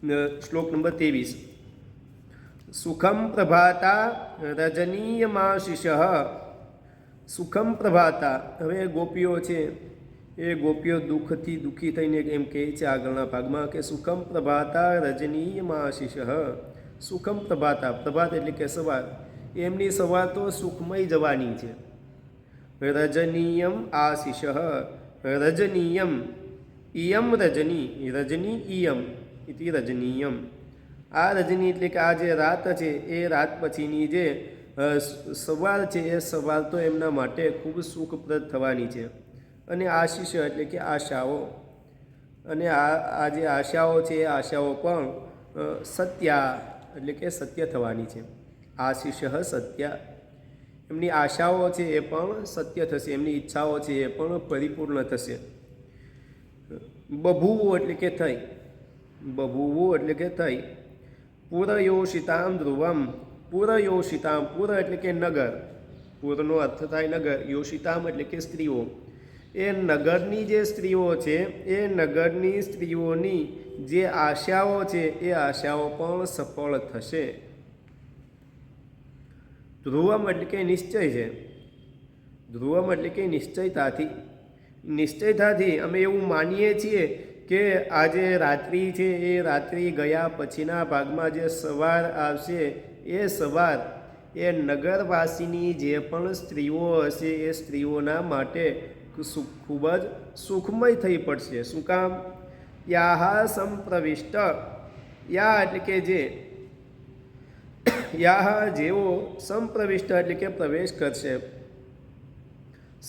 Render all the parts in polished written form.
શ્લોક નંબર 23. સુખમ પ્રભાતા રજનીયમાશિષ. સુખમ પ્રભાતા. હવે ગોપીઓ છે એ ગોપીઓ દુઃખથી દુઃખી થઈને એમ કહે છે આગળના ભાગમાં કે સુખમ પ્રભાતા રજનીયમાશિષ. સુખમ પ્રભાતા, પ્રભાત એટલે કે સવાર, એમની સવાર તો સુખમય જવાની છે. રજનીયમ આશિષ. રજનીયમ, ઇયમ રજની, રજની ઇયમ ઇતિ રજનીયમ. આ રજની એટલે કે આ જે રાત છે એ રાત પછીની જે સવાર છે એ સવાર તો એમના માટે ખૂબ સુખપ્રદ થવાની છે. અને આશીષ એટલે કે આશાઓ, અને આ જે આશાઓ છે એ આશાઓ પણ સત્યા એટલે કે સત્ય થવાની છે. આશીષ સત્યા, એમની આશાઓ છે એ પણ સત્ય થશે, એમની ઈચ્છાઓ છે એ પણ પરિપૂર્ણ થશે. બભૂવું એટલે કે થઈ, બભૂવું એટલે કે થઈ. પુરયોષિતામ ધ્રુવમ. પુરયોષિતામ, પુર એટલે કે નગર, પુરનો અર્થ થાય નગર, યોષિતામ એટલે કે સ્ત્રીઓ. એ નગરની જે સ્ત્રીઓ છે એ નગરની સ્ત્રીઓની જે આશાઓ છે એ આશાઓ પણ સફળ થશે. ધ્રુવમ એટલે કે નિશ્ચય છે, ધ્રુવમ એટલે કે નિશ્ચયતાથી. નિશ્ચયતાથી અમે એવું માનીએ છીએ કે આજે રાત્રિ છે એ રાત્રિ ગયા પછીના ભાગમાં જે સવાર આવશે એ સવાર એ નગરવાસીની જે પણ સ્ત્રીઓ હશે એ સ્ત્રીઓના માટે ખૂબ જ સુખમય થઈ પડશે. શું કામ? યાહ સંપ્રવિષ્ટ. યા એટલે કે જે, યાહ જેઓ, સંપ્રવિષ્ટ એટલે કે પ્રવેશ કરશે.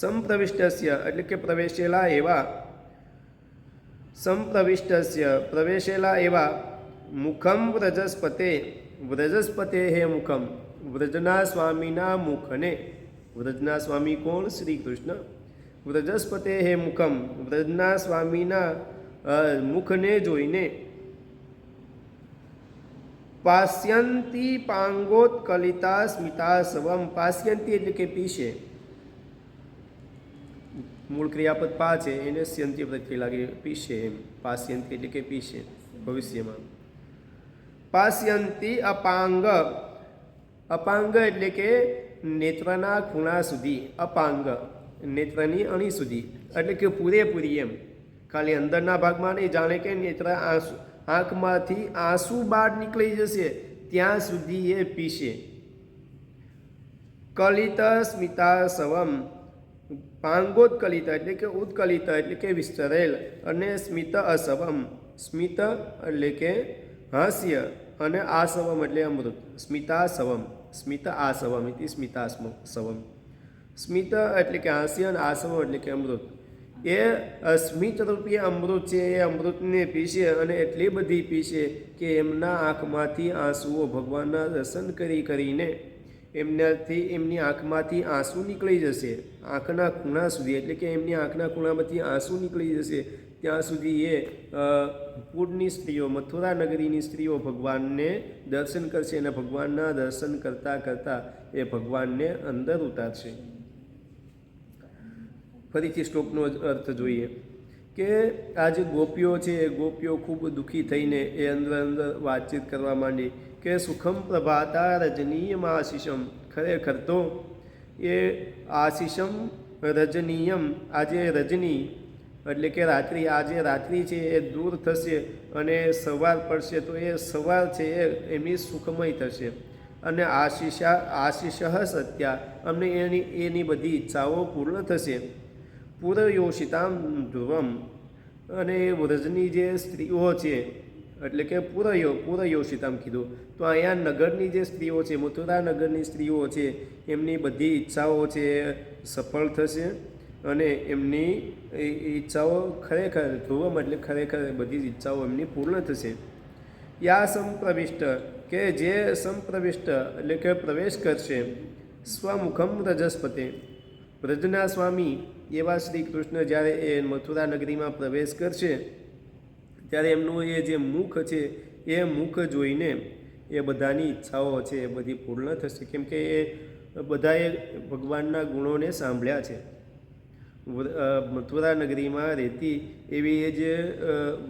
સંપ્રવિષ્ટસ્ય એટલે કે પ્રવેશેલા એવા, સંપ્રવિષ્ટસ્ય પ્રવેશેલા એવા. મુખમ વ્રજસ્પતે. વ્રજસ્પતે હે મુખમ, વ્રજના સ્વામીના મુખને. વ્રજના સ્વામી કોણ? શ્રી કૃષ્ણ. વ્રજસ્પતે હે મુખમ, વ્રજના સ્વામીના મુખને જોઈને. પાસ્યંતી પાંગોત્કલિતા સ્મિતા સવમ. પાસ્યંતી એટલે કે પીશે, મૂળ ક્રિયાપદ પા છે એને સ્યંતી પ્રત્યે લાગે, પીશે એમ. પાસ્યંતી એટલે કે પીશે ભવિષ્યમાં. પાસ્યંતી અપાંગ. અપાંગ એટલે કે નેત્રના ખૂણા સુધી. અપાંગ નેત્રની અણી સુધી, એટલે કે પૂરેપૂરી એમ, ખાલી અંદરના ભાગમાં નહીં. જાણે કે નેત્ર આંસુ, આંખમાંથી આંસુ બહાર નીકળી જશે ત્યાં સુધી એ પીશે. કલિત સ્મિતા સવમ. પાંગોત્કલિત એટલે કે ઉત્કલિત એટલે કે વિસ્તરેલ, અને સ્મિત અસવમ. સ્મિત એટલે કે હાસ્ય, અને આસવમ એટલે અમૃત. સ્મિતા સવમ, સ્મિત આસવમ ઇતિ સ્મિતા સવમ. સ્મિત એટલે કે હાસ્ય અને આસવમ એટલે કે અમૃત. એ સ્મિત રૂપી અમૃત છે એ અમૃતને પીશે, અને એટલી બધી પીશે કે એમના આંખમાંથી આંસુઓ, ભગવાનના દર્શન કરી કરીને એમનાથી, એમની આંખમાંથી આંસુ નીકળી જશે. આંખના ખૂણા સુધી, એટલે કે એમની આંખના ખૂણામાંથી આંસુ નીકળી જશે ત્યાં સુધી એ પૂરની સ્ત્રીઓ, મથુરા નગરીની સ્ત્રીઓ ભગવાનને દર્શન કરશે, અને ભગવાનના દર્શન કરતાં કરતાં એ ભગવાનને અંદર ઉતારશે. ફરીથી શ્લોકનો અર્થ જોઈએ કે આ જે ગોપીઓ છે એ ગોપીઓ ખૂબ દુઃખી થઈને એ અંદર અંદર વાતચીત કરવા માંડી કે સુખમ પ્રભાતા રજનીયમ આશિષમ. ખરેખર તો એ આશિષમ રજનીયમ, આજે રજની એટલે કે રાત્રિ, આજે રાત્રિ છે એ દૂર થશે અને સવાર પડશે તો એ સવાર છે એ એમની સુખમય થશે. અને આશિષ સત્યા, અમને એની બધી ઈચ્છાઓ પૂર્ણ થશે. પુરયોષિતામ ધ્રુવમ. અને વ્રજની જે સ્ત્રીઓ છે એટલે કે પુરયોષિતામ કીધું તો અહીંયા નગરની જે સ્ત્રીઓ છે, મથુરા નગરની સ્ત્રીઓ છે, એમની બધી ઈચ્છાઓ છે સફળ થશે, અને એમની ઈચ્છાઓ ખરેખર, ધ્રુવમ એટલે ખરેખર બધી ઈચ્છાઓ એમની પૂર્ણ થશે. યા સંપ્રવિષ્ટ કે જે સંપ્રવિષ્ટ એટલે કે પ્રવેશ કરશે. સ્વમુખમ રજસ્પતે. વ્રજના સ્વામી એવા શ્રી કૃષ્ણ જ્યારે એ મથુરા નગરીમાં પ્રવેશ કરશે ત્યારે એમનું એ જે મુખ છે એ મુખ જોઈને એ બધાની ઈચ્છાઓ છે એ બધી પૂર્ણ થશે. કેમ કે એ બધાએ ભગવાનના ગુણોને સાંભળ્યા છે. મથુરા નગરીમાં રહેતી એવી એ જે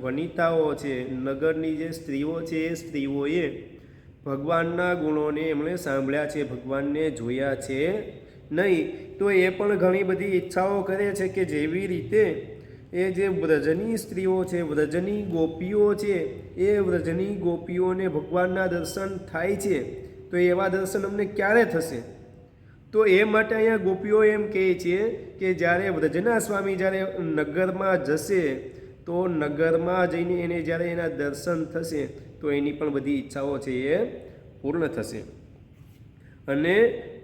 વનિતાઓ છે, નગરની જે સ્ત્રીઓ છે, એ સ્ત્રીઓએ ભગવાનના ગુણોને એમણે સાંભળ્યા છે, ભગવાનને જોયા છે નહીં. તો એ પણ ઘણી બધી ઈચ્છાઓ કરે છે કે જેવી રીતે એ જે વ્રજની સ્ત્રીઓ છે, વ્રજની ગોપીઓ છે, એ વ્રજની ગોપીઓને ભગવાનના દર્શન થાય છે, તો એવા દર્શન અમને ક્યારે થશે? તો એ માટે અહીંયા ગોપીઓ એમ કહે છે કે જ્યારે વ્રજના સ્વામી જ્યારે નગરમાં જશે તો નગરમાં જઈને એને જ્યારે એના દર્શન થશે તો એની પણ બધી ઈચ્છાઓ છે એ પૂર્ણ થશે. અને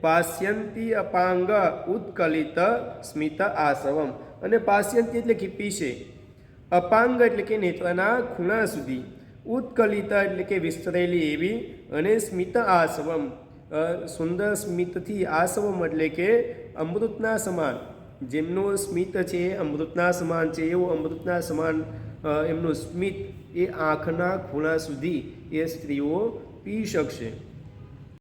પાસ્યંતી અપાંગ ઉત્કલિત સ્મિત આસવમ. અને પાસ્યંતી એટલે કે પીશે, અપાંગ એટલે કે નેત્રના ખૂણા સુધી, ઉત્કલિત એટલે કે વિસ્તરેલી એવી, અને સ્મિત આસવમ સુંદર સ્મિતથી, આસવમ એટલે કે અમૃતના સમાન, જેમનું સ્મિત છે એ અમૃતના સમાન છે, એવું અમૃતના સમાન એમનું સ્મિત એ આંખના ખૂણા સુધી એ સ્ત્રીઓ પી શકશે.